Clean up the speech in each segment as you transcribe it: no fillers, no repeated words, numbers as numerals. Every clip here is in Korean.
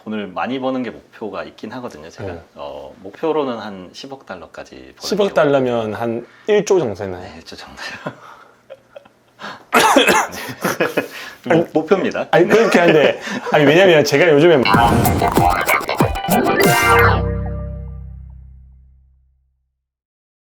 돈을 많이 버는 게 목표가 있긴 하거든요. 제가 목표로는 한 10억 달러까지 10억 달러면 한 1조 정도 되나요? 네, 1조 정도요. 네. 목표입니다. 아니 그렇게 한데 아니 왜냐면 제가 요즘에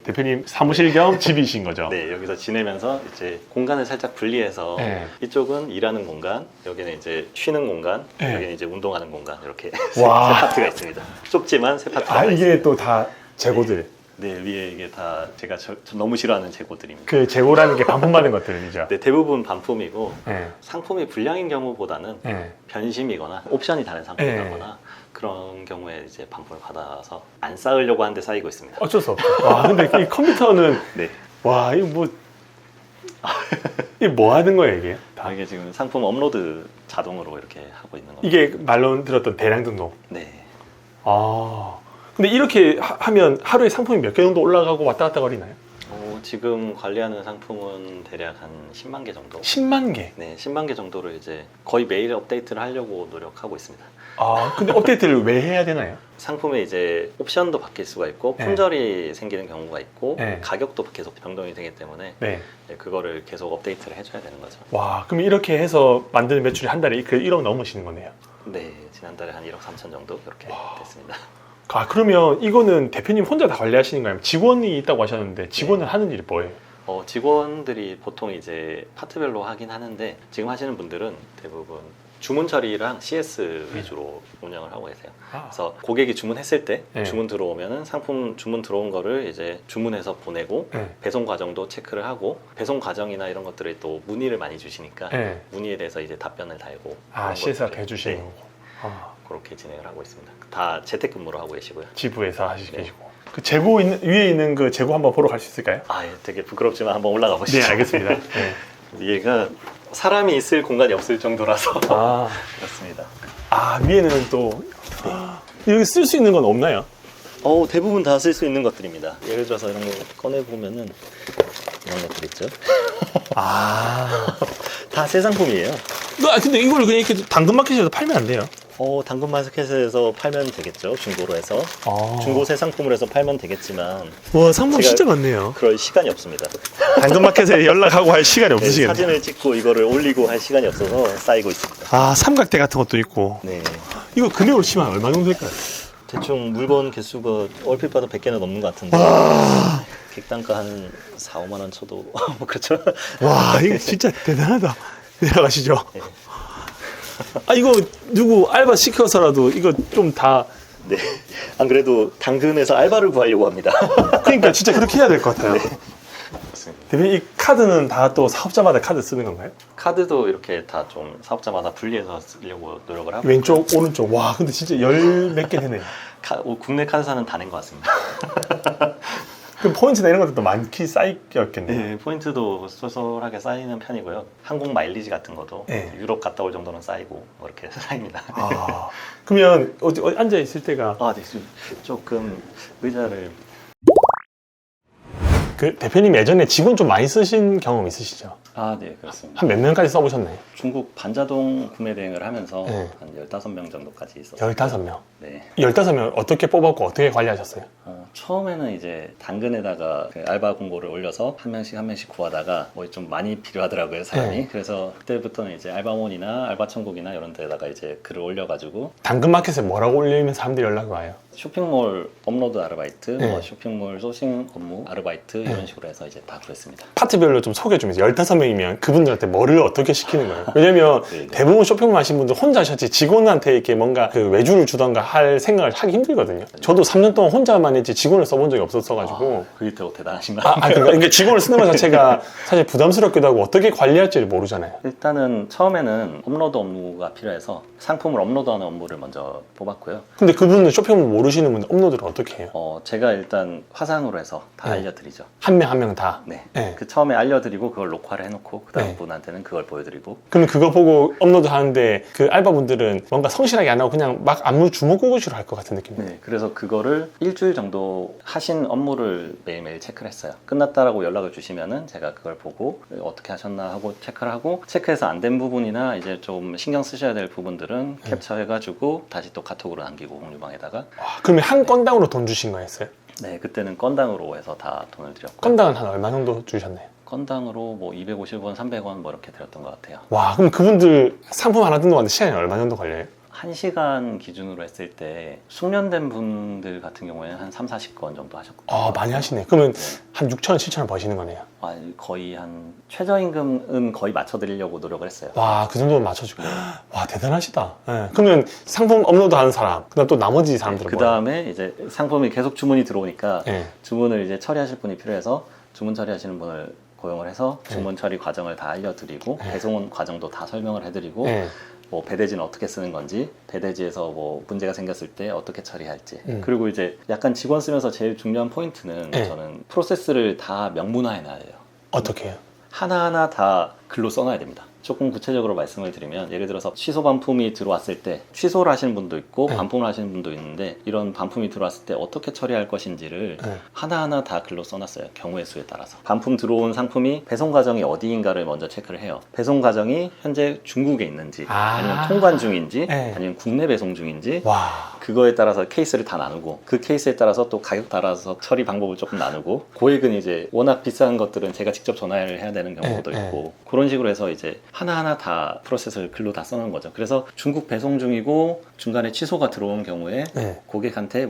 대표님 사무실 겸 집이신 거죠? 네, 여기서 지내면서 이제 공간을 살짝 분리해서 네. 이쪽은 일하는 공간, 여기는 이제 쉬는 공간, 네. 여기는 이제 운동하는 공간 이렇게 와. 세 파트가 있습니다. 좁지만 세 파트가 이게 있습니다. 또 다 재고들. 네, 위에 이게 다 제가 저 너무 싫어하는 재고들입니다. 그 재고라는 게 반품받은 것들이죠. 네, 대부분 반품이고 네. 상품이 불량인 경우보다는 네. 변심이거나 옵션이 다른 상품이거나 그런 경우에 이제 반품을 받아서 안 쌓으려고 하는데 쌓이고 있습니다. 어쩔 수 없죠. 와 근데 이 컴퓨터는 네. 와 이거 뭐 이게 뭐 하는 거예요 이게? 다. 이게 지금 상품 업로드 자동으로 이렇게 하고 있는 겁니다. 이게 말로 들었던 대량 등록. 네. 아 근데 이렇게 하면 하루에 상품이 몇 개 정도 올라가고 왔다 갔다 거리나요? 지금 관리하는 상품은 대략 한 10만 개 정도. 10만 개. 네, 10만 개 정도를 이제 거의 매일 업데이트를 하려고 노력하고 있습니다. 아 근데 업데이트를 왜 해야 되나요? 상품에 이제 옵션도 바뀔 수가 있고 네. 품절이 생기는 경우가 있고 네. 가격도 계속 변동이 되기 때문에 네. 그거를 계속 업데이트를 해줘야 되는 거죠. 와 그럼 이렇게 해서 만드는 매출이 한 달에 그 1억 넘으시는 거네요. 네, 지난달에 한 1억 3천 정도 이렇게 됐습니다. 아 그러면 이거는 대표님 혼자 다 관리하시는 거예요? 직원이 있다고 하셨는데 직원은 하는 일이 뭐예요? 직원들이 보통 이제 파트별로 하긴 하는데 지금 하시는 분들은 대부분 주문 처리랑 CS 위주로 운영을 하고 계세요. 그래서 고객이 주문했을 때 네. 주문 들어오면은 상품 주문 들어온 거를 이제 주문해서 보내고 네. 배송 과정도 체크를 하고 배송 과정이나 이런 것들을 또 문의를 많이 주시니까 네. 문의에 대해서 이제 답변을 달고 아 그런 CS가 것들을, 해주시는 네, 거고. 아, 그렇게 진행을 하고 있습니다. 다 재택근무로 하고 계시고요. 지부에서 하시고 네. 계시고. 그 재고 위에 있는 그 재고 한번 보러 갈 수 있을까요? 예, 되게 부끄럽지만 한번 올라가 보시죠. 네 알겠습니다. 네. 얘가 사람이 있을 공간이 없을 정도라서 아, 그렇습니다. 위에는 또 여기 쓸 수 있는 건 없나요? 대부분 다 쓸 수 있는 것들입니다. 예를 들어서 이런 거 꺼내 보면은 이런 것들 있죠. 다 새 상품이에요. 근데 이걸 그냥 이렇게 당근마켓에서 팔면 안 돼요? 당근마켓에서 팔면 되겠죠. 중고로 해서 아. 중고 새 상품으로 해서 팔면 되겠지만 와 상품 제가- 진짜 많네요. 그럴 시간이 없습니다. 당근마켓에 연락하고 할 시간이 네, 없으시겠네요. 사진을 찍고 이거를 올리고 할 시간이 없어서 쌓이고 있습니다. 삼각대 같은 것도 있고. 네. 이거 금액으로 치면 얼마 정도 될까요? 대충 물건 개수가 얼핏 봐도 100개는 넘는 것 같은데 객단가 한 4, 5만 원 쳐도 뭐 그렇죠. 와 이거 진짜 대단하다. 내려가시죠. 네. 이거 누구 알바 시켜서라도 이거 좀 다 네. 안 그래도 당근에서 알바를 구하려고 합니다. 그러니까 진짜 그렇게 해야 될 것 같아요. 맞습니다. 대표님 이 카드는 다 또 사업자마다 카드 쓰는 건가요? 카드도 이렇게 다 좀 사업자마다 분리해서 쓰려고 노력을 하고 왼쪽 오른쪽 와 근데 진짜 열 몇 개 되네요. 국내 카드사는 다 낸 것 같습니다. 그럼 포인트나 이런 것도 많기 쌓이겠겠네요. 네, 포인트도 쏠쏠하게 쌓이는 편이고요. 항공 마일리지 같은 것도 네. 유럽 갔다 올 정도는 쌓이고 뭐 이렇게 쌓입니다. 그러면 어디 앉아 있을 때가 네, 조금 의자를 그 대표님 예전에 직원 좀 많이 쓰신 경험 있으시죠? 네, 그렇습니다. 한 몇 명까지 써보셨나요? 중국 반자동 구매 대행을 하면서 네. 한 15명 정도까지 있었어요. 15명. 네. 15명 어떻게 뽑았고 어떻게 관리하셨어요? 처음에는 이제 당근에다가 그 알바 공고를 올려서 한 명씩 구하다가 뭐 좀 많이 필요하더라고요, 사람이. 네. 그래서 그때부터는 이제 알바몬이나 알바천국이나 이런 데다가 이제 글을 올려가지고 당근마켓에 뭐라고 올리면 사람들이 연락이 와요? 쇼핑몰 업로드 아르바이트, 네. 뭐 쇼핑몰 소싱 업무 아르바이트 이런 식으로 해서 이제 다 그랬습니다. 파트별로 좀 소개 좀 해주세요. 15명이면 그분들한테 뭐를 어떻게 시키는 거예요? 왜냐면 네네. 대부분 쇼핑몰 하신 분들 혼자 하셨지 직원한테 이렇게 뭔가 그 외주를 주던가 할 생각을 하기 힘들거든요. 저도 3년 동안 혼자만 했지 직원을 써본 적이 없었어가지고 그게 더 대단하신 것 같아요. 그러니까 직원을 쓰는 것 자체가 사실 부담스럽기도 하고 어떻게 관리할지를 모르잖아요. 일단은 처음에는 업로드 업무가 필요해서 상품을 업로드하는 업무를 먼저 뽑았고요. 근데 그분은 쇼핑몰 모르시는 분들 업로드를 어떻게 해요? 제가 일단 화상으로 해서 다 네. 알려드리죠. 한 명 한 명 다. 네. 네. 그 처음에 알려드리고 그걸 녹화를 해놓고 그 다음 네. 분한테는 그걸 보여드리고. 그럼 그거 보고 업로드 하는데 그 알바분들은 뭔가 성실하게 안 하고 그냥 막 안무 주먹구구식으로 할 것 같은 느낌이에요. 네. 그래서 그거를 일주일 정도 하신 업무를 매일매일 체크를 했어요. 끝났다라고 연락을 주시면은 제가 그걸 보고 어떻게 하셨나 하고 체크를 하고, 체크해서 안 된 부분이나 이제 좀 신경 쓰셔야 될 부분들은 캡처해가지고 다시 또 카톡으로 남기고 공유방에다가. 그러면 한 건당으로 돈 주신 거였어요? 네, 그때는 건당으로 해서 다 돈을 드렸고. 건당은 한 얼마 정도 주셨나요? 건당으로 뭐 250원, 300원 뭐 이렇게 드렸던 것 같아요. 와, 그럼 그분들 상품 하나 등록하는데 시간이 얼마 정도 걸려요? 1시간 기준으로 했을 때 숙련된 분들 같은 경우에는 한 3, 40건 정도 하셨고. 아, 많이 하시네. 그러면 한 6,000원, 7,000원 버시는 거네요. 거의 한 최저임금은 거의 맞춰드리려고 노력을 했어요. 와, 그 정도는 맞춰주고. 와, 대단하시다. 네. 그러면 상품 업로드하는 사람, 그다음 또 나머지 사람들은 그 다음에 이제 상품이 계속 주문이 들어오니까 네. 주문을 이제 처리하실 분이 필요해서 주문 처리하시는 분을 고용을 해서 주문 처리 과정을 다 알려드리고 배송 과정도 다 설명을 해드리고 네. 뭐 배대지는 어떻게 쓰는 건지, 배대지에서 뭐 문제가 생겼을 때 어떻게 처리할지. 그리고 이제 약간 직원 쓰면서 제일 중요한 포인트는 저는 프로세스를 다 명문화해놔야 돼요. 어떻게 해요? 하나하나 다 글로 써놔야 됩니다. 조금 구체적으로 말씀을 드리면, 예를 들어서 취소 반품이 들어왔을 때 취소를 하시는 분도 있고 반품을 하시는 분도 있는데, 이런 반품이 들어왔을 때 어떻게 처리할 것인지를 하나하나 다 글로 써놨어요. 경우의 수에 따라서. 반품 들어온 상품이 배송 과정이 어디인가를 먼저 체크를 해요. 배송 과정이 현재 중국에 있는지 아니면 통관 중인지 아니면 국내 배송 중인지, 와. 그거에 따라서 케이스를 다 나누고, 그 케이스에 따라서 또 가격 따라서 처리 방법을 조금 나누고, 고액은 이제 워낙 비싼 것들은 제가 직접 전화를 해야 되는 경우도 있고, 그런 식으로 해서 이제 하나하나 다 프로세스를 글로 다 써놓은 거죠. 그래서 중국 배송 중이고 중간에 취소가 들어온 경우에 고객한테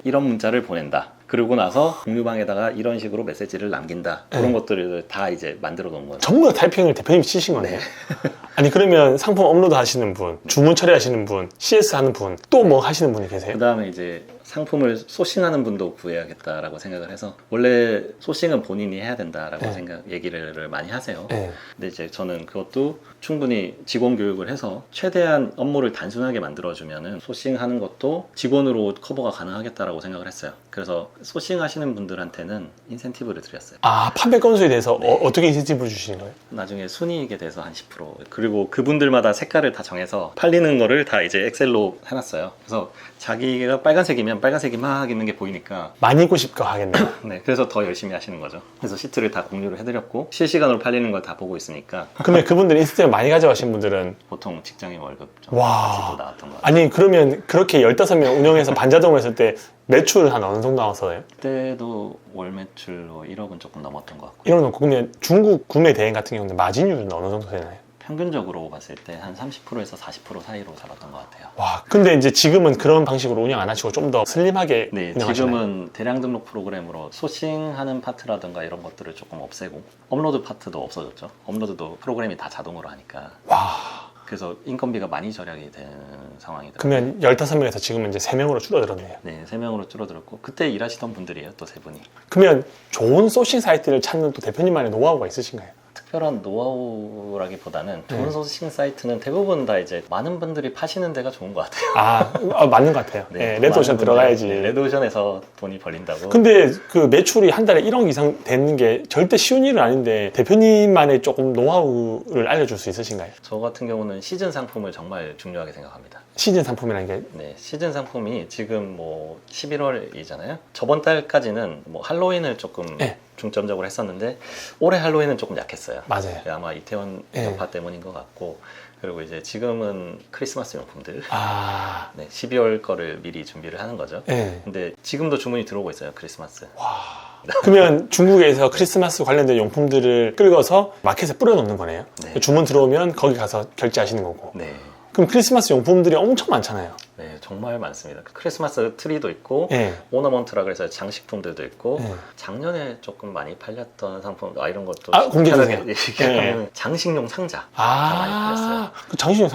이런 문자를 보낸다. 그러고 나서 공유방에다가 이런 식으로 메시지를 남긴다. 그런 것들을 다 이제 만들어 놓은 거예요. 전부 다 타이핑을 대표님이 치신 거네요. 아니, 그러면 상품 업로드 하시는 분, 주문 처리하시는 분, CS 하는 분, 또 뭐 하시는 분이 계세요? 그 다음에 이제 상품을 소싱하는 분도 구해야겠다라고 생각을 해서, 원래 소싱은 본인이 해야 된다라고 얘기를 많이 하세요. 근데 이제 저는 그것도 충분히 직원 교육을 해서 최대한 업무를 단순하게 만들어주면은 소싱하는 것도 직원으로 커버가 가능하겠다라고 생각을 했어요. 그래서 소싱하시는 분들한테는 인센티브를 드렸어요. 아, 판매 건수에 대해서 어떻게 인센티브를 주시는 거예요? 나중에 순이익에 대해서 한 10%, 그리고 그분들마다 색깔을 다 정해서 팔리는 거를 다 이제 엑셀로 해놨어요. 그래서 자기가 빨간색이면 빨간색이 막 있는 게 보이니까 많이 입고 싶고 하겠네요. 네, 그래서 더 열심히 하시는 거죠. 그래서 시트를 다 공유를 해드렸고 실시간으로 팔리는 걸 다 보고 있으니까. 그러면 그분들 인센티브 많이 가져가신 분들은 보통 직장인 월급 정도 와. 나왔던 것 같아요. 아니, 그러면 그렇게 15명 운영해서 반자동을 했을 때 매출 한 어느 정도 나왔어요? 그때도 월 매출로 1억은 조금 넘었던 것 같고, 이런 거 그러면 중국 구매 대행 같은 경우는 마진율은 어느 정도 되나요? 평균적으로 봤을 때 한 30%에서 40% 사이로 잡았던 것 같아요. 와, 근데 이제 지금은 그런 방식으로 운영 안 하시고 좀 더 슬림하게 네, 운영하시나요? 지금은 대량 등록 프로그램으로 소싱하는 파트라든가 이런 것들을 조금 없애고, 업로드 파트도 없어졌죠. 업로드도 프로그램이 다 자동으로 하니까. 와. 그래서 인건비가 많이 절약이 되는 상황이더라고요. 그러면 15명에서 지금은 이제 3명으로 줄어들었네요. 네, 3명으로 줄어들었고, 그때 일하시던 분들이에요, 또 3분이. 그러면 좋은 소싱 사이트를 찾는 또 대표님만의 노하우가 있으신가요? 특별한 노하우라기보다는 좋은 소싱 사이트는 대부분 다 이제 많은 분들이 파시는 데가 좋은 것 같아요. 맞는 것 같아요. 네, 레드오션 많은 들어가야지. 분들이, 레드오션에서 돈이 벌린다고. 근데 그 매출이 한 달에 1억 이상 되는 게 절대 쉬운 일은 아닌데 대표님만의 조금 노하우를 알려줄 수 있으신가요? 저 같은 경우는 시즌 상품을 정말 중요하게 생각합니다. 시즌 상품이라는 게 네, 시즌 상품이 지금 뭐 11월이잖아요. 저번 달까지는 뭐 할로윈을 조금 중점적으로 했었는데, 올해 할로윈은 조금 약했어요. 맞아요. 아마 이태원 여파 때문인 것 같고, 그리고 이제 지금은 크리스마스 용품들, 네, 12월 거를 미리 준비를 하는 거죠. 근데 지금도 주문이 들어오고 있어요, 크리스마스. 그러면 중국에서 크리스마스 관련된 용품들을 끌어서 마켓에 뿌려놓는 거네요. 주문 들어오면 거기 가서 결제하시는 거고. 네. 그럼 크리스마스 용품들이 엄청 많잖아요. 네, 정말 많습니다. 크리스마스 트리도 있고, 오너먼트라 그래서 장식품들도 있고, 작년에 조금 많이 팔렸던 상품, 이런 것도 공개해주세요. 얘기하면 장식용 상자 많이 팔렸어요. 그 장식용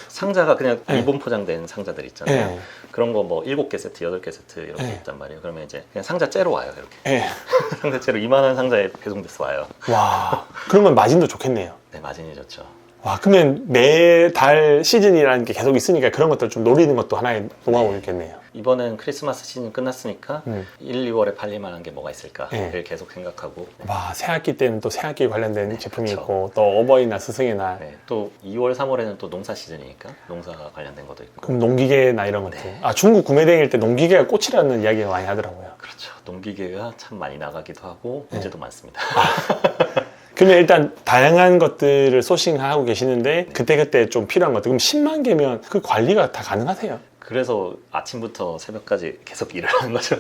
상자가 그냥 일본 포장된 상자들 있잖아요. 그런 거 뭐 7개 세트, 8개 세트 이렇게 있단 말이에요. 그러면 이제 그냥 상자째로 와요, 이렇게. 상자째로 이만한 상자에 배송돼서 와요. 와, 그러면 마진도 좋겠네요. 네, 마진이 좋죠. 와, 그러면 매달 시즌이라는 게 계속 있으니까 그런 것들 좀 노리는 것도 하나의 노하우겠네요. 이번엔 크리스마스 시즌 끝났으니까 1, 2월에 팔릴 만한 게 뭐가 있을까를 계속 생각하고. 와, 새학기 때는 또 새학기 관련된 제품이 그쵸. 있고, 또 어버이날, 스승의 날. 또 2월, 3월에는 또 농사 시즌이니까 농사가 관련된 것도 있고. 그럼 농기계나 이런 것들. 중국 구매 대행일 때 농기계가 꽃이라는 이야기가 많이 하더라고요. 그렇죠. 그렇죠. 농기계가 참 많이 나가기도 하고 문제도 많습니다. 그러면 일단 다양한 것들을 소싱하고 계시는데 그때그때 좀 필요한 것들 그럼 10만 개면 그 관리가 다 가능하세요? 그래서 아침부터 새벽까지 계속 일을 하는 거죠.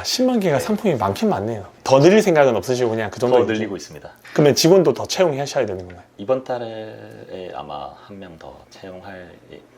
10만 개가 상품이 많긴 많네요. 더 늘릴 생각은 없으시고 그냥 그 정도 더 늘리고 있습니다. 그러면 직원도 더 채용하셔야 되는 건가요? 이번 달에 아마 한 명 더 채용할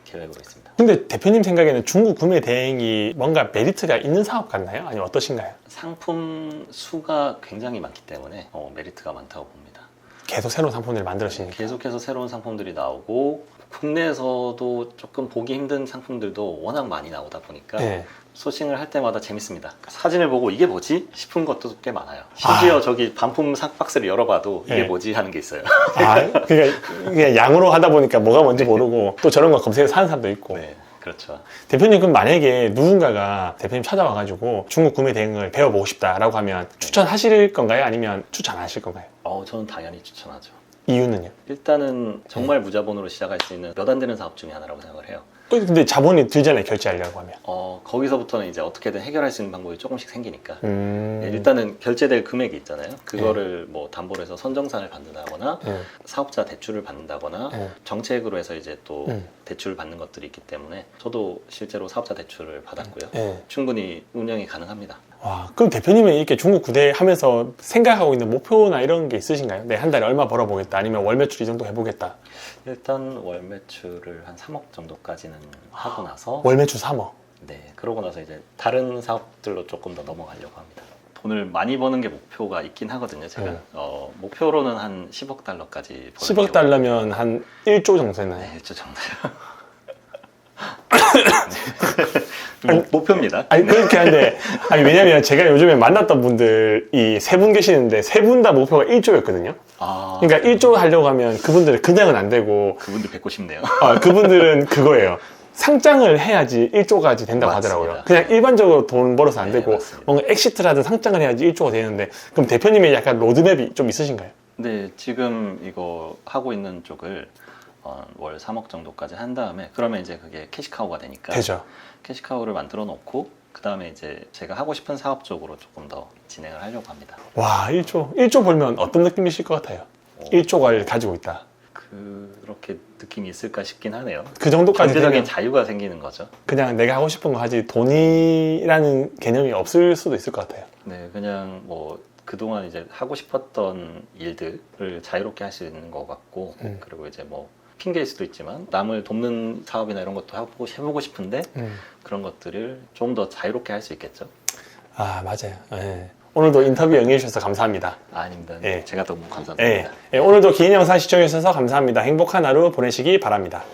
계획으로 있습니다. 근데 대표님 생각에는 중국 구매 대행이 뭔가 메리트가 있는 사업 같나요? 아니면 어떠신가요? 상품 수가 굉장히 많기 때문에 메리트가 많다고 봅니다. 계속 새로운 상품들을 만들어시니까 계속해서 새로운 상품들이 나오고 국내에서도 조금 보기 힘든 상품들도 워낙 많이 나오다 보니까 네. 소싱을 할 때마다 재밌습니다. 사진을 보고 이게 뭐지? 싶은 것도 꽤 많아요. 심지어 저기 반품 박스를 열어봐도 이게 네. 뭐지? 하는 게 있어요. 그러니까 그냥 양으로 하다 보니까 뭐가 뭔지 모르고 또 저런 거 검색해서 사는 사람도 있고 네, 그렇죠. 대표님 그럼 만약에 누군가가 대표님 찾아와가지고 중국 구매 대행을 배워보고 싶다라고 하면 추천하실 건가요? 아니면 추천 안 하실 건가요? 저는 당연히 추천하죠. 이유는요? 일단은 정말 무자본으로 시작할 수 있는 몇 안 되는 사업 중에 하나라고 생각을 해요. 근데 자본이 들잖아요, 결제하려고 하면. 거기서부터는 이제 어떻게든 해결할 수 있는 방법이 조금씩 생기니까 네, 일단은 결제될 금액이 있잖아요. 그거를 뭐 담보로 해서 선정산을 받는다거나 사업자 대출을 받는다거나 정책으로 해서 이제 또 대출을 받는 것들이 있기 때문에 저도 실제로 사업자 대출을 받았고요. 충분히 운영이 가능합니다. 와, 그럼 대표님은 이렇게 중국 구대 하면서 생각하고 있는 목표나 이런 게 있으신가요? 네, 한 달에 얼마 벌어보겠다, 아니면 월 매출 이 정도 해보겠다. 일단 월 매출을 한 3억 정도까지는 하고 나서 월 매출 3억. 네, 그러고 나서 이제 다른 사업들로 조금 더 넘어가려고 합니다. 돈을 많이 버는 게 목표가 있긴 하거든요. 제가 목표로는 한 10억 달러까지 10억 달러면 한 1조 정도 되나요? 네, 1조 정도요. 목표입니다. 아니 그렇게 한데 왜냐면 제가 요즘에 만났던 분들이 세 분 계시는데 세 분 다 목표가 1조였거든요. 그러니까 1조 하려고 하면 그분들은 그냥은 안 되고 그분들 뵙고 싶네요. 그분들은 그거예요. 상장을 해야지 1조까지 된다고 맞습니다. 하더라고요. 그냥 일반적으로 돈 벌어서 안 네, 되고 맞습니다. 뭔가 엑시트라든 상장을 해야지 1조가 되는데 그럼 대표님의 약간 로드맵이 좀 있으신가요? 네, 지금 이거 하고 있는 쪽을 월 3억 정도까지 한 다음에 그러면 이제 그게 캐시카우가 되니까 되죠. 캐시카우를 만들어 놓고 그 다음에 이제 제가 하고 싶은 사업 쪽으로 조금 더 진행을 하려고 합니다. 와, 1조 벌면 어떤 느낌이실 것 같아요? 1조가 가지고 있다. 그렇게 느낌이 있을까 싶긴 하네요. 그 정도까지 경제적인 되면 자유가 생기는 거죠. 그냥 내가 하고 싶은 거 하지 돈이라는 개념이 없을 수도 있을 것 같아요. 네, 그냥 뭐 그동안 이제 하고 싶었던 일들을 자유롭게 할 수 있는 것 같고 그리고 이제 뭐 핑계일 수도 있지만 남을 돕는 사업이나 이런 것도 해보고 싶은데 그런 것들을 좀 더 자유롭게 할 수 있겠죠. 맞아요. 네. 오늘도 인터뷰 응해주셔서 감사합니다. 아닙니다. 네. 제가 너무 감사드립니다. 오늘도 긴 영상 시청해주셔서 감사합니다. 행복한 하루 보내시기 바랍니다.